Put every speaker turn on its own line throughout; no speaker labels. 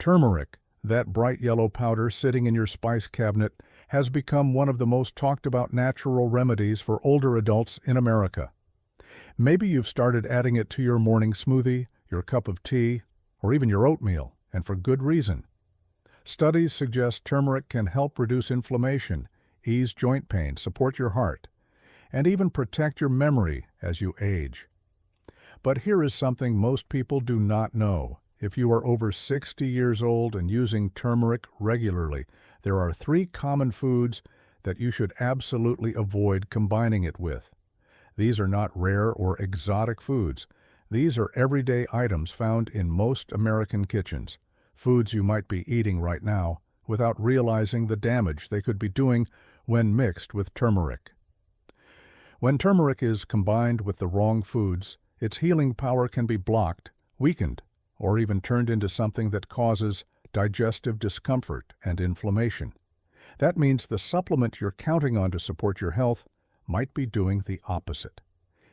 Turmeric, that bright yellow powder sitting in your spice cabinet, has become one of the most talked about natural remedies for older adults in America. Maybe you've started adding it to your morning smoothie, your cup of tea, or even your oatmeal, and for good reason. Studies suggest turmeric can help reduce inflammation, ease joint pain, support your heart, and even protect your memory as you age. But here is something most people do not know. If you are over 60 years old and using turmeric regularly, there are 3 common foods that you should absolutely avoid combining it with. These are not rare or exotic foods. These are everyday items found in most American kitchens, foods you might be eating right now without realizing the damage they could be doing when mixed with turmeric. When turmeric is combined with the wrong foods, its healing power can be blocked, weakened, or even turned into something that causes digestive discomfort and inflammation. That means the supplement you're counting on to support your health might be doing the opposite.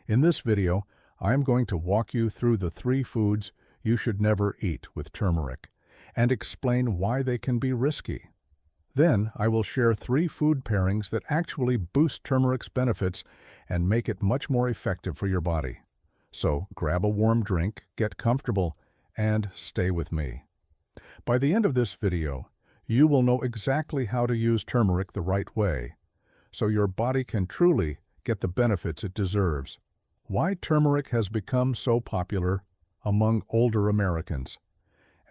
In this video, I'm going to walk you through the 3 foods you should never eat with turmeric and explain why they can be risky. Then I will share 3 food pairings that actually boost turmeric's benefits and make it much more effective for your body. So grab a warm drink, get comfortable, and stay with me. By the end of this video, you will know exactly how to use turmeric the right way, so your body can truly get the benefits it deserves. Why turmeric has become so popular among older Americans.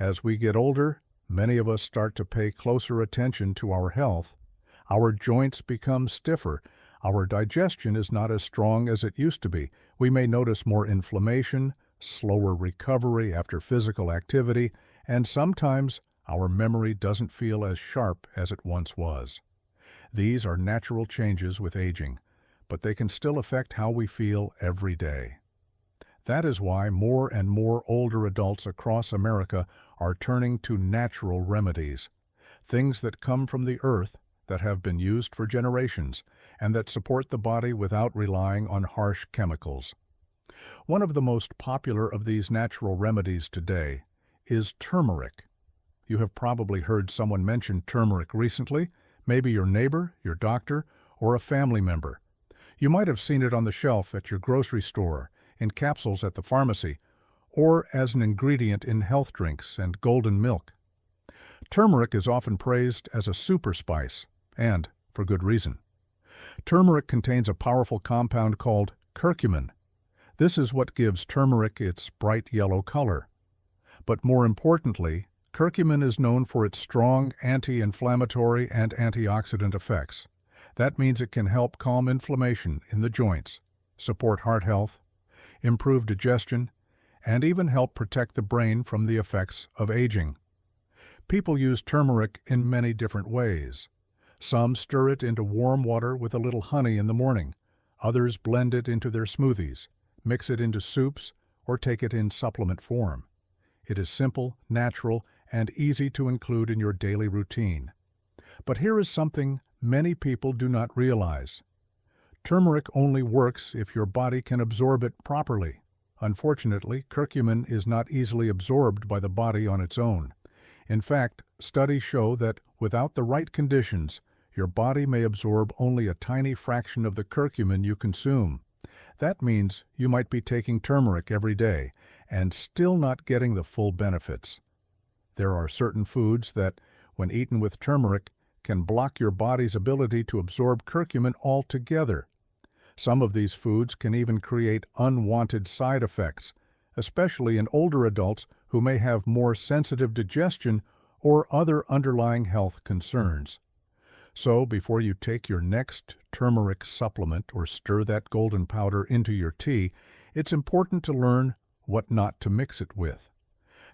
As we get older, many of us start to pay closer attention to our health. Our joints become stiffer. Our digestion is not as strong as it used to be. We may notice more inflammation, slower recovery after physical activity, and sometimes our memory doesn't feel as sharp as it once was. These are natural changes with aging, but they can still affect how we feel every day. That is why more and more older adults across America are turning to natural remedies, things that come from the earth that have been used for generations and that support the body without relying on harsh chemicals. One of the most popular of these natural remedies today is turmeric. You have probably heard someone mention turmeric recently, maybe your neighbor, your doctor, or a family member. You might have seen it on the shelf at your grocery store, in capsules at the pharmacy, or as an ingredient in health drinks and golden milk. Turmeric is often praised as a super spice, and for good reason. Turmeric contains a powerful compound called curcumin. This is what gives turmeric its bright yellow color. But more importantly, curcumin is known for its strong anti-inflammatory and antioxidant effects. That means it can help calm inflammation in the joints, support heart health, improve digestion, and even help protect the brain from the effects of aging. People use turmeric in many different ways. Some stir it into warm water with a little honey in the morning. Others blend it into their smoothies, mix it into soups, or take it in supplement form. It is simple, natural, and easy to include in your daily routine. But here is something many people do not realize. Turmeric only works if your body can absorb it properly. Unfortunately, curcumin is not easily absorbed by the body on its own. In fact, studies show that without the right conditions, your body may absorb only a tiny fraction of the curcumin you consume. That means you might be taking turmeric every day and still not getting the full benefits. There are certain foods that, when eaten with turmeric, can block your body's ability to absorb curcumin altogether. Some of these foods can even create unwanted side effects, especially in older adults who may have more sensitive digestion or other underlying health concerns. So before you take your next turmeric supplement or stir that golden powder into your tea, it's important to learn what not to mix it with.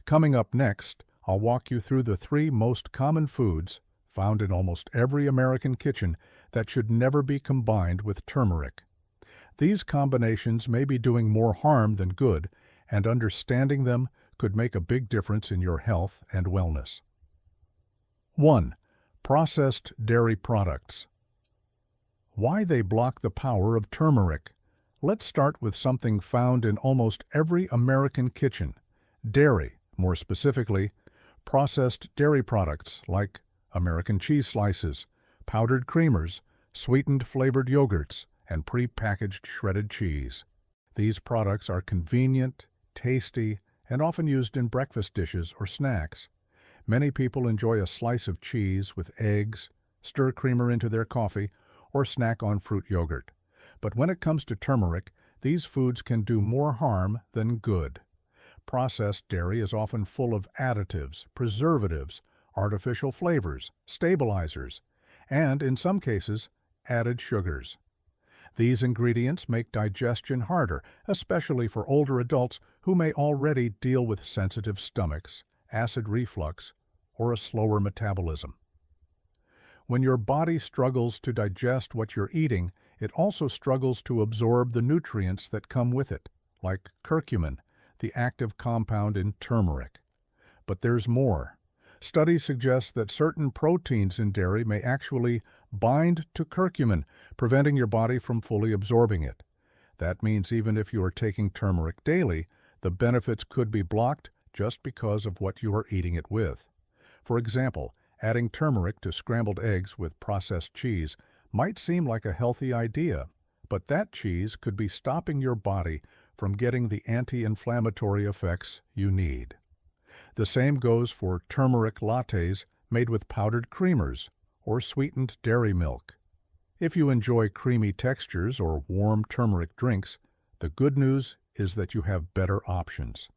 Coming up next, I'll walk you through the 3 most common foods found in almost every American kitchen that should never be combined with turmeric. These combinations may be doing more harm than good, and understanding them could make a big difference in your health and wellness. 1. Processed dairy products. Why they block the power of turmeric. Let's start with something found in almost every American kitchen: dairy, more specifically, Processed dairy products like American cheese slices, powdered creamers, sweetened flavored yogurts, and pre-packaged shredded cheese. These products are convenient, tasty, and often used in breakfast dishes or snacks. Many people enjoy a slice of cheese with eggs, stir creamer into their coffee, or snack on fruit yogurt. But when it comes to turmeric, these foods can do more harm than good. Processed dairy is often full of additives, preservatives, artificial flavors, stabilizers, and, in some cases, added sugars. These ingredients make digestion harder, especially for older adults who may already deal with sensitive stomachs, acid reflux, or a slower metabolism. When your body struggles to digest what you're eating, it also struggles to absorb the nutrients that come with it, like curcumin, the active compound in turmeric. But there's more. Studies suggest that certain proteins in dairy may actually bind to curcumin, preventing your body from fully absorbing it. That means even if you are taking turmeric daily, the benefits could be blocked just because of what you are eating it with. For example, adding turmeric to scrambled eggs with processed cheese might seem like a healthy idea, but that cheese could be stopping your body from getting the anti-inflammatory effects you need. The same goes for turmeric lattes made with powdered creamers or sweetened dairy milk. If you enjoy creamy textures or warm turmeric drinks, the good news is that you have better options.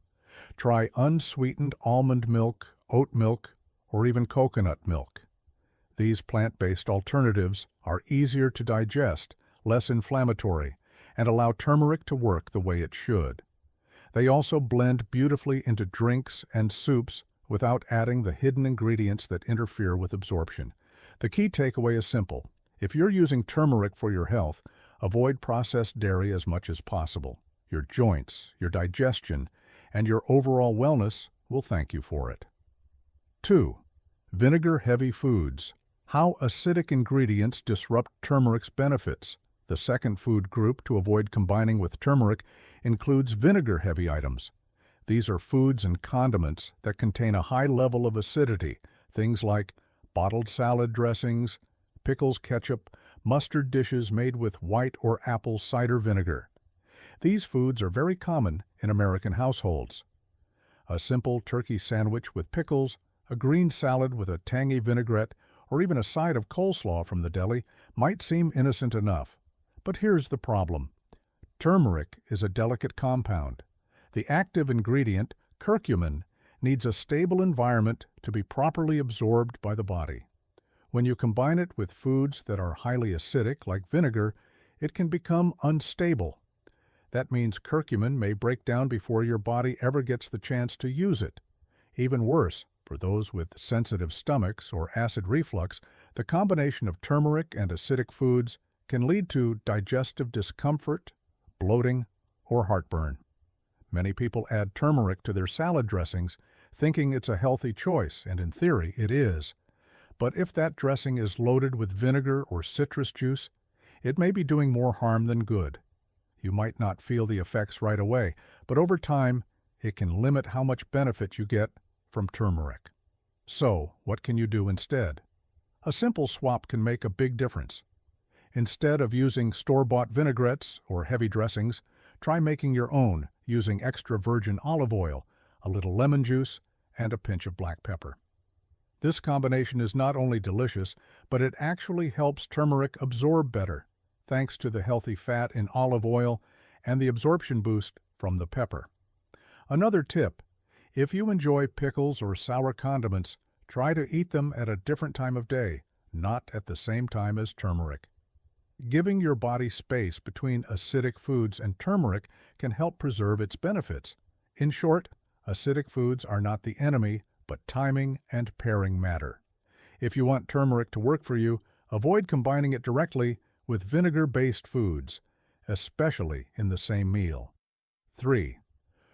Try unsweetened almond milk, oat milk, or even coconut milk. These plant-based alternatives are easier to digest, less inflammatory, and allow turmeric to work the way it should. They also blend beautifully into drinks and soups without adding the hidden ingredients that interfere with absorption. The key takeaway is simple. If you're using turmeric for your health, avoid processed dairy as much as possible. Your joints, your digestion, and your overall wellness will thank you for it. 2. Vinegar-heavy foods. How acidic ingredients disrupt turmeric's benefits. The second food group to avoid combining with turmeric includes vinegar-heavy items. These are foods and condiments that contain a high level of acidity, things like bottled salad dressings, pickles, ketchup, mustard dishes made with white or apple cider vinegar. These foods are very common in American households. A simple turkey sandwich with pickles, a green salad with a tangy vinaigrette, or even a side of coleslaw from the deli might seem innocent enough. But here's the problem. Turmeric is a delicate compound. The active ingredient, curcumin, needs a stable environment to be properly absorbed by the body. When you combine it with foods that are highly acidic, like vinegar, it can become unstable. That means curcumin may break down before your body ever gets the chance to use it. Even worse, for those with sensitive stomachs or acid reflux, the combination of turmeric and acidic foods can lead to digestive discomfort, bloating, or heartburn. Many people add turmeric to their salad dressings, thinking it's a healthy choice, and in theory it is. But if that dressing is loaded with vinegar or citrus juice, it may be doing more harm than good. You might not feel the effects right away, but over time, it can limit how much benefit you get from turmeric. So, what can you do instead? A simple swap can make a big difference. Instead of using store-bought vinaigrettes or heavy dressings, try making your own using extra virgin olive oil, a little lemon juice, and a pinch of black pepper. This combination is not only delicious, but it actually helps turmeric absorb better, thanks to the healthy fat in olive oil and the absorption boost from the pepper. Another tip: if you enjoy pickles or sour condiments, try to eat them at a different time of day, not at the same time as turmeric. Giving your body space between acidic foods and turmeric can help preserve its benefits. In short, acidic foods are not the enemy, but timing and pairing matter. If you want turmeric to work for you, avoid combining it directly with vinegar-based foods, especially in the same meal. 3.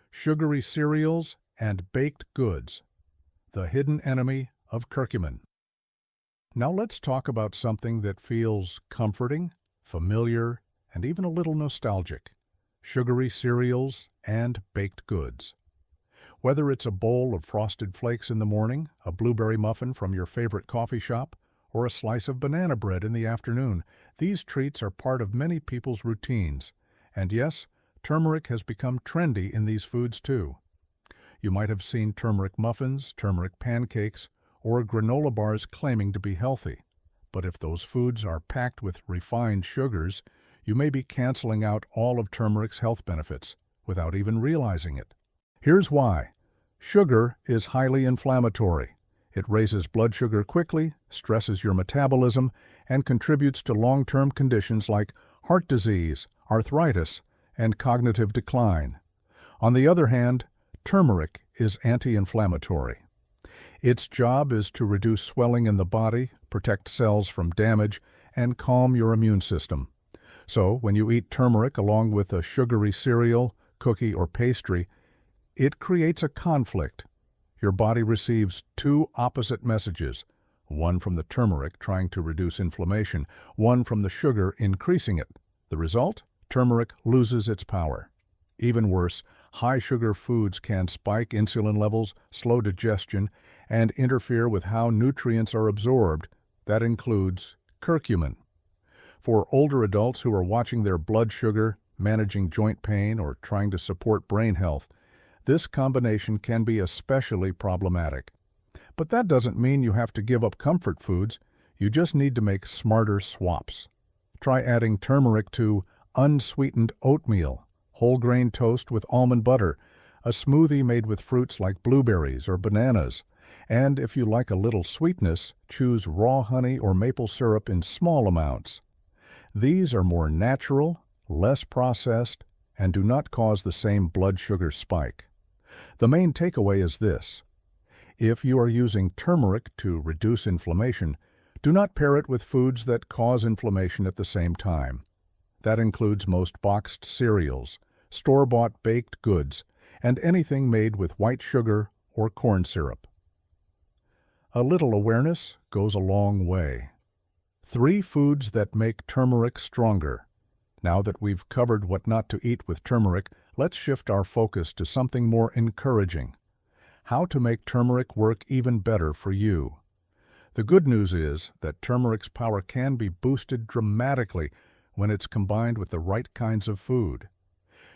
Sugary cereals and baked goods. The hidden enemy of curcumin. Now let's talk about something that feels comforting, familiar, and even a little nostalgic: sugary cereals and baked goods. Whether it's a bowl of frosted flakes in the morning, a blueberry muffin from your favorite coffee shop, or a slice of banana bread in the afternoon, these treats are part of many people's routines. And yes, turmeric has become trendy in these foods too. You might have seen turmeric muffins, turmeric pancakes, or granola bars claiming to be healthy. But if those foods are packed with refined sugars, you may be canceling out all of turmeric's health benefits without even realizing it. Here's why. Sugar is highly inflammatory. It raises blood sugar quickly, stresses your metabolism, and contributes to long-term conditions like heart disease, arthritis, and cognitive decline. On the other hand, turmeric is anti-inflammatory. Its job is to reduce swelling in the body, protect cells from damage, and calm your immune system. So, when you eat turmeric along with a sugary cereal, cookie, or pastry, it creates a conflict. Your body receives two opposite messages, one from the turmeric trying to reduce inflammation, one from the sugar increasing it. The result? Turmeric loses its power. Even worse, high-sugar foods can spike insulin levels, slow digestion, and interfere with how nutrients are absorbed. That includes curcumin. For older adults who are watching their blood sugar, managing joint pain, or trying to support brain health, this combination can be especially problematic. But that doesn't mean you have to give up comfort foods. You just need to make smarter swaps. Try adding turmeric to unsweetened oatmeal, whole grain toast with almond butter, a smoothie made with fruits like blueberries or bananas, and if you like a little sweetness, choose raw honey or maple syrup in small amounts. These are more natural, less processed, and do not cause the same blood sugar spike. The main takeaway is this. If you are using turmeric to reduce inflammation, do not pair it with foods that cause inflammation at the same time. That includes most boxed cereals, store-bought baked goods, and anything made with white sugar or corn syrup. A little awareness goes a long way. 3 foods that make turmeric stronger. Now that we've covered what not to eat with turmeric, let's shift our focus to something more encouraging. How to make turmeric work even better for you. The good news is that turmeric's power can be boosted dramatically when it's combined with the right kinds of food.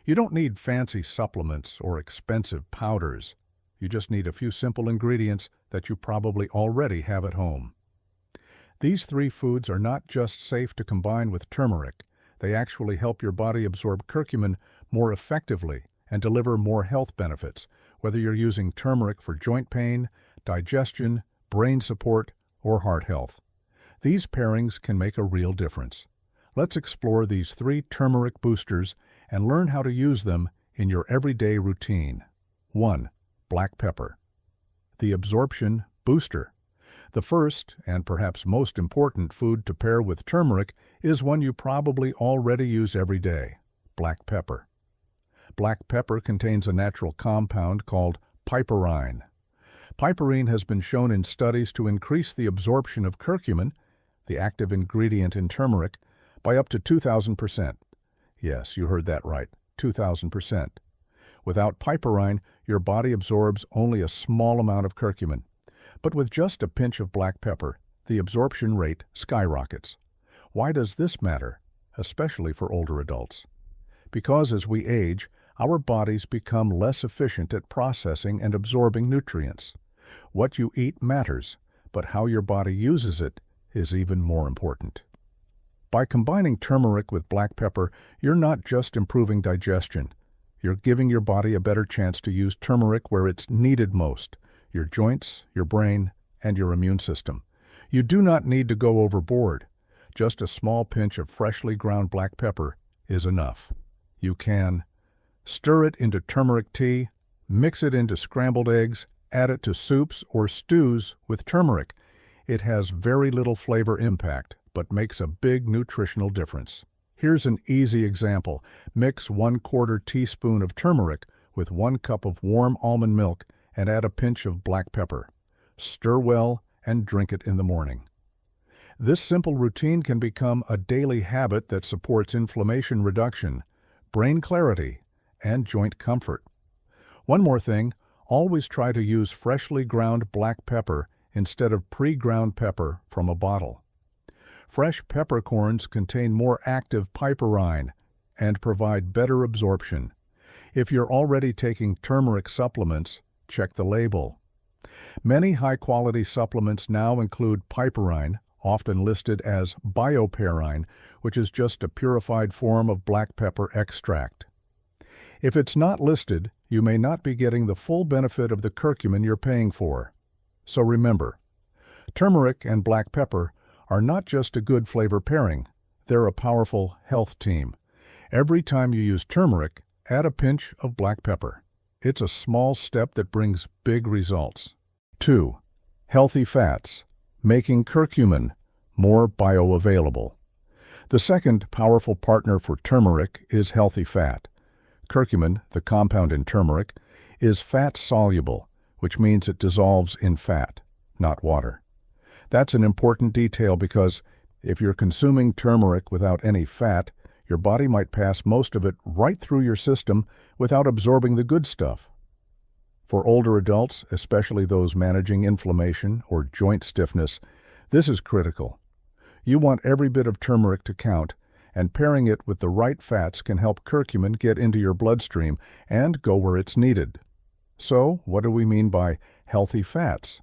You don't need fancy supplements or expensive powders. You just need a few simple ingredients that you probably already have at home. These 3 foods are not just safe to combine with turmeric. They actually help your body absorb curcumin more effectively and deliver more health benefits, whether you're using turmeric for joint pain, digestion, brain support, or heart health. These pairings can make a real difference. Let's explore these 3 turmeric boosters and learn how to use them in your everyday routine. 1. Black pepper. The absorption booster. The first, and perhaps most important food to pair with turmeric is one you probably already use every day: black pepper. Black pepper contains a natural compound called piperine. Piperine has been shown in studies to increase the absorption of curcumin, the active ingredient in turmeric, by up to 2,000%. Yes, you heard that right, 2,000%. Without piperine, your body absorbs only a small amount of curcumin. But with just a pinch of black pepper, the absorption rate skyrockets. Why does this matter, especially for older adults? Because as we age, our bodies become less efficient at processing and absorbing nutrients. What you eat matters, but how your body uses it is even more important. By combining turmeric with black pepper, you're not just improving digestion. You're giving your body a better chance to use turmeric where it's needed most: your joints, your brain, and your immune system. You do not need to go overboard. Just a small pinch of freshly ground black pepper is enough. You can stir it into turmeric tea, mix it into scrambled eggs, add it to soups or stews with turmeric. It has very little flavor impact, but makes a big nutritional difference. Here's an easy example. Mix 1/4 teaspoon of turmeric with 1 cup of warm almond milk and add a pinch of black pepper. Stir well and drink it in the morning. This simple routine can become a daily habit that supports inflammation reduction, brain clarity, and joint comfort. One more thing, Always try to use freshly ground black pepper instead of pre-ground pepper from a bottle. Fresh peppercorns contain more active piperine and provide better absorption. If you're already taking turmeric supplements, check the label. Many high-quality supplements now include piperine, often listed as bioperine, which is just a purified form of black pepper extract. If it's not listed, you may not be getting the full benefit of the curcumin you're paying for. So remember, turmeric and black pepper are not just a good flavor pairing, they're a powerful health team. Every time you use turmeric, add a pinch of black pepper. It's a small step that brings big results. 2. Healthy fats, making curcumin more bioavailable. The second powerful partner for turmeric is healthy fat. Curcumin, the compound in turmeric, is fat-soluble, which means it dissolves in fat, not water. That's an important detail because if you're consuming turmeric without any fat, your body might pass most of it right through your system without absorbing the good stuff. For older adults, especially those managing inflammation or joint stiffness, this is critical. You want every bit of turmeric to count, and pairing it with the right fats can help curcumin get into your bloodstream and go where it's needed. So, what do we mean by healthy fats?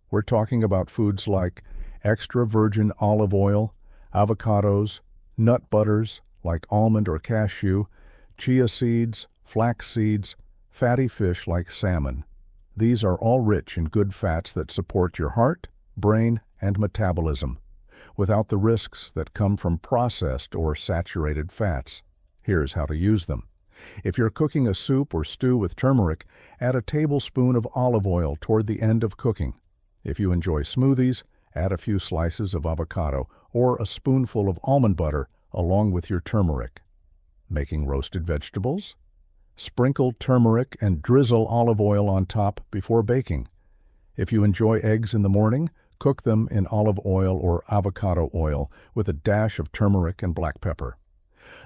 We're talking about foods like extra virgin olive oil, avocados, nut butters like almond or cashew, chia seeds, flax seeds, fatty fish like salmon. These are all rich in good fats that support your heart, brain, and metabolism, without the risks that come from processed or saturated fats. Here's how to use them. If you're cooking a soup or stew with turmeric, add a tablespoon of olive oil toward the end of cooking. If you enjoy smoothies, add a few slices of avocado or a spoonful of almond butter along with your turmeric. Making roasted vegetables? Sprinkle turmeric and drizzle olive oil on top before baking. If you enjoy eggs in the morning, cook them in olive oil or avocado oil with a dash of turmeric and black pepper.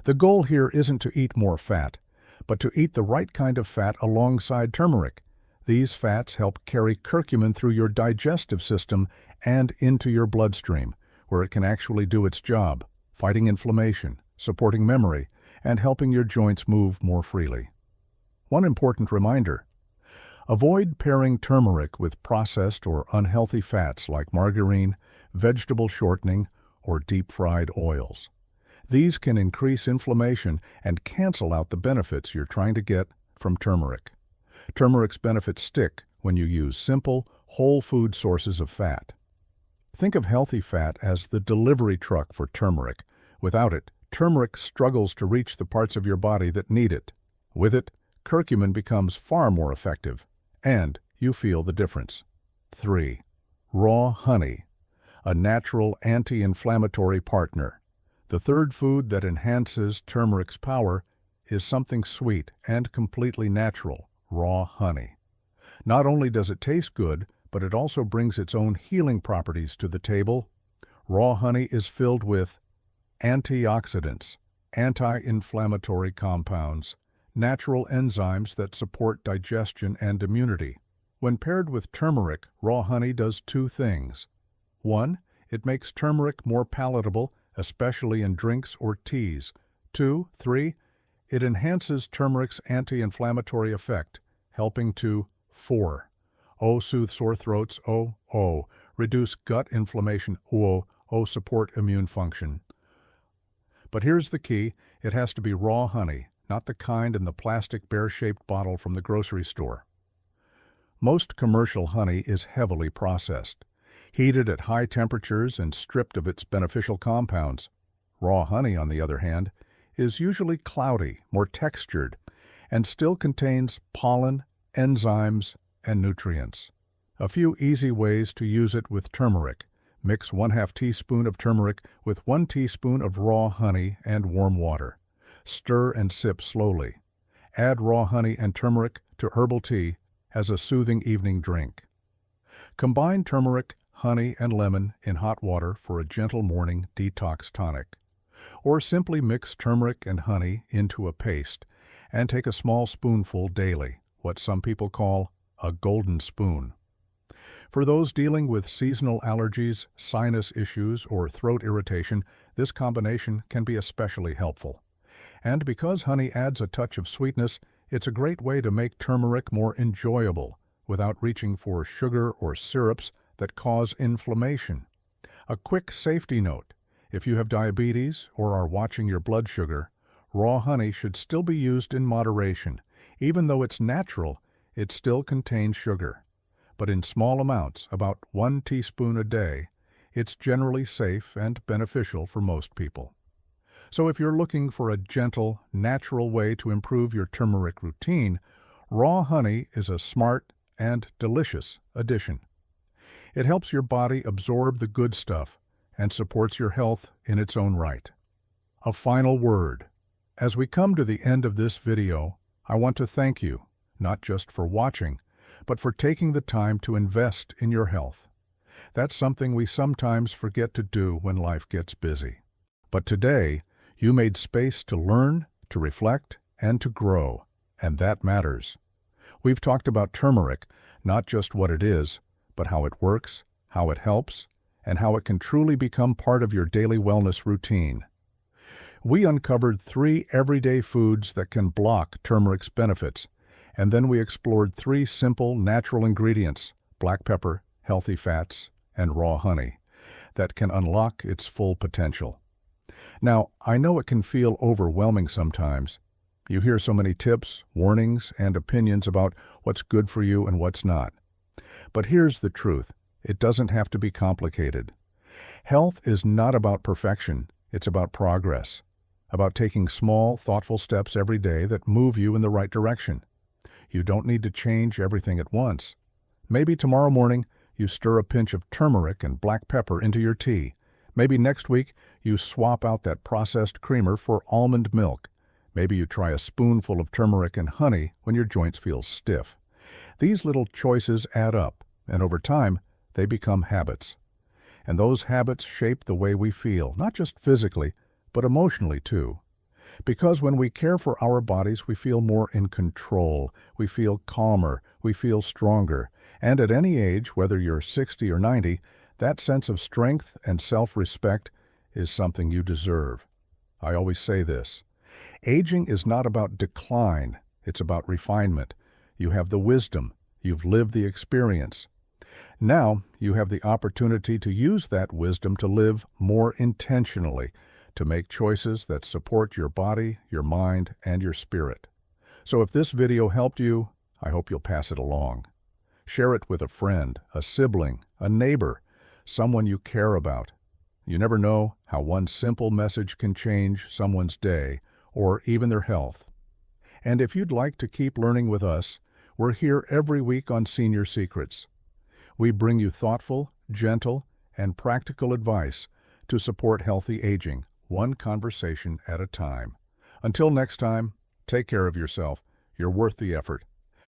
The goal here isn't to eat more fat, but to eat the right kind of fat alongside turmeric. These fats help carry curcumin through your digestive system and into your bloodstream, where it can actually do its job, fighting inflammation, supporting memory, and helping your joints move more freely. One important reminder: avoid pairing turmeric with processed or unhealthy fats like margarine, vegetable shortening, or deep-fried oils. These can increase inflammation and cancel out the benefits you're trying to get from turmeric. Turmeric's benefits stick when you use simple, whole food sources of fat. Think of healthy fat as the delivery truck for turmeric. Without it, turmeric struggles to reach the parts of your body that need it. With it, curcumin becomes far more effective, and you feel the difference. 3. Raw honey, a natural anti-inflammatory partner. The third food that enhances turmeric's power is something sweet and completely natural: raw honey. Not only does it taste good, but it also brings its own healing properties to the table. Raw honey is filled with antioxidants, anti-inflammatory compounds, natural enzymes that support digestion and immunity. When paired with turmeric, raw honey does two things. 1. It makes turmeric more palatable, especially in drinks or teas. 3. It enhances turmeric's anti-inflammatory effect, helping to 4. Soothe sore throats. Reduce gut inflammation. Support immune function. But here's the key: it has to be raw honey, not the kind in the plastic bear-shaped bottle from the grocery store. Most commercial honey is heavily processed, heated at high temperatures and stripped of its beneficial compounds. Raw honey, on the other hand, is usually cloudy, more textured, and still contains pollen, enzymes, and nutrients. A few easy ways to use it with turmeric. Mix 1/2 teaspoon of turmeric with 1 teaspoon of raw honey and warm water. Stir and sip slowly. Add raw honey and turmeric to herbal tea as a soothing evening drink. Combine turmeric, honey, and lemon in hot water for a gentle morning detox tonic. Or simply mix turmeric and honey into a paste and take a small spoonful daily, what some people call a golden spoon. For those dealing with seasonal allergies, sinus issues, or throat irritation, this combination can be especially helpful. And because honey adds a touch of sweetness, it's a great way to make turmeric more enjoyable without reaching for sugar or syrups that cause inflammation. A quick safety note: if you have diabetes or are watching your blood sugar, raw honey should still be used in moderation. Even though it's natural, it still contains sugar. But in small amounts, about 1 teaspoon a day, it's generally safe and beneficial for most people. So if you're looking for a gentle, natural way to improve your turmeric routine, raw honey is a smart and delicious addition. It helps your body absorb the good stuff and supports your health in its own right. A final word. As we come to the end of this video, I want to thank you, not just for watching, but for taking the time to invest in your health. That's something we sometimes forget to do when life gets busy. But today, you made space to learn, to reflect, and to grow, and that matters. We've talked about turmeric, not just what it is, but how it works, how it helps, and how it can truly become part of your daily wellness routine. We uncovered 3 everyday foods that can block turmeric's benefits, and then we explored 3 simple, natural ingredients, black pepper, healthy fats, and raw honey, that can unlock its full potential. Now, I know it can feel overwhelming sometimes. You hear so many tips, warnings, and opinions about what's good for you and what's not. But here's the truth: it doesn't have to be complicated. Health is not about perfection, it's about progress, about taking small, thoughtful steps every day that move you in the right direction. You don't need to change everything at once. Maybe tomorrow morning you stir a pinch of turmeric and black pepper into your tea. Maybe next week you swap out that processed creamer for almond milk. Maybe you try a spoonful of turmeric and honey when your joints feel stiff. These little choices add up, and over time, they become habits. And those habits shape the way we feel, not just physically, but emotionally too. Because when we care for our bodies, we feel more in control, we feel calmer, we feel stronger. And at any age, whether you're 60 or 90, that sense of strength and self-respect is something you deserve. I always say this: aging is not about decline, it's about refinement. You have the wisdom, you've lived the experience. Now you have the opportunity to use that wisdom to live more intentionally, to make choices that support your body, your mind, and your spirit. So if this video helped you, I hope you'll pass it along. Share it with a friend, a sibling, a neighbor, someone you care about. You never know how one simple message can change someone's day or even their health. And if you'd like to keep learning with us, we're here every week on Senior Secrets. We bring you thoughtful, gentle, and practical advice to support healthy aging, one conversation at a time. Until next time, take care of yourself. You're worth the effort.